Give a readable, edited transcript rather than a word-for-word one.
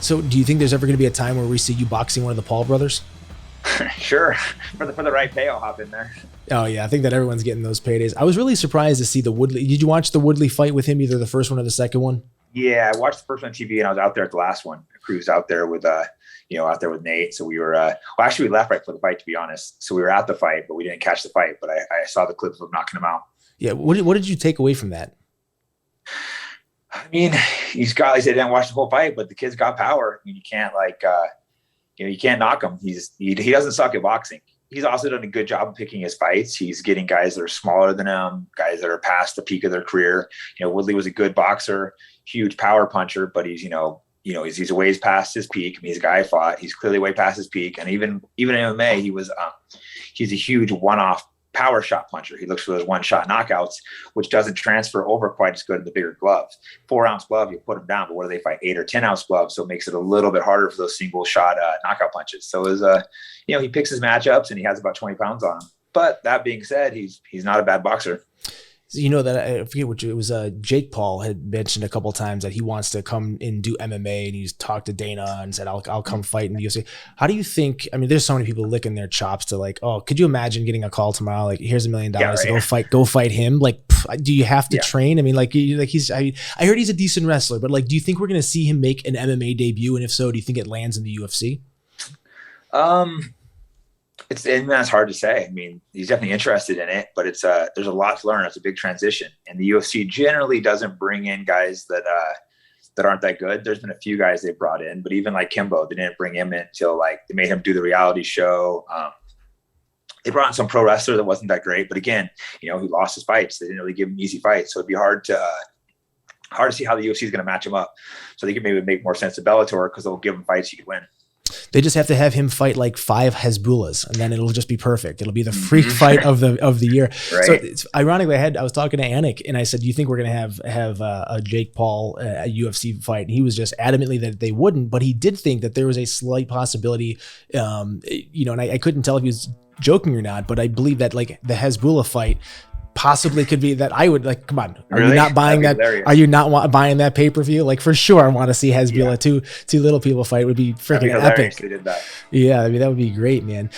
So do you think there's ever going to be a time where we see you boxing one of the Paul brothers? Sure, for the right pay, I'll hop in there. Oh yeah, I think that everyone's getting those paydays. I was really surprised to see the Woodley. Did you watch the Woodley fight with him, either the first one or the second one? Yeah, I watched the first one on TV, and I was out there at the last one. I cruised out there with out there with Nate. So we were well, actually we left right for the fight, to be honest. So we were at the fight, but we didn't catch the fight. But I saw the clips of knocking him out. Yeah. What did you take away from that? I mean, he's got. Like I said, I didn't watch the whole fight, but the kid's got power. I mean, you can't you can't knock him. He doesn't suck at boxing. He's also done a good job of picking his fights. He's getting guys that are smaller than him, guys that are past the peak of their career. Woodley was a good boxer, huge power puncher, but he's a ways past his peak. I mean, he's a guy I fought. He's clearly way past his peak. And even in MMA, he's a huge one-off power shot puncher. He looks for those one-shot knockouts, which doesn't transfer over quite as good in the bigger gloves. 4-ounce glove, you put him down, but what do they fight? 8 or 10-ounce gloves, so it makes it a little bit harder for those single-shot knockout punches. So he picks his matchups, and he has about 20 pounds on him. But that being said, he's not a bad boxer. That I forget which it was. Jake Paul had mentioned a couple of times that he wants to come and do MMA, and he's talked to Dana and said, "I'll come fight in the UFC." How do you think? I mean, there's so many people licking their chops to like, oh, could you imagine getting a call tomorrow? Like, here's $1 million to go fight him. Like, do you have to train? I mean, I heard he's a decent wrestler, but like, do you think we're gonna see him make an MMA debut? And if so, do you think it lands in the UFC? That's hard to say. I mean, he's definitely interested in it, but there's a lot to learn. It's a big transition, and the UFC generally doesn't bring in guys that aren't that good. There's been a few guys they brought in, but even like Kimbo, they didn't bring him in until they made him do the reality show. They brought in some pro wrestler that wasn't that great, but again, he lost his fights. They didn't really give him easy fights, so it'd be hard to see how the UFC is going to match him up. So they could maybe make more sense to Bellator because they'll give him fights he could win. They just have to have him fight like 5 Hezbollahs, and then it'll just be perfect. It'll be the freak fight of the year. Right. So it's ironically, I was talking to Anik, and I said, "Do you think we're going to have a Jake Paul a UFC fight?" And he was just adamantly that they wouldn't, but he did think that there was a slight possibility. And I couldn't tell if he was joking or not, but I believe that like the Hezbollah fight possibly could be that. I would like, come on, are you not buying that? Hilarious. Are you not buying that pay-per-view? Like, for sure, I want to see Hezbollah two little people fight. Would be freaking epic. They did that. Yeah, I mean, that would be great, man.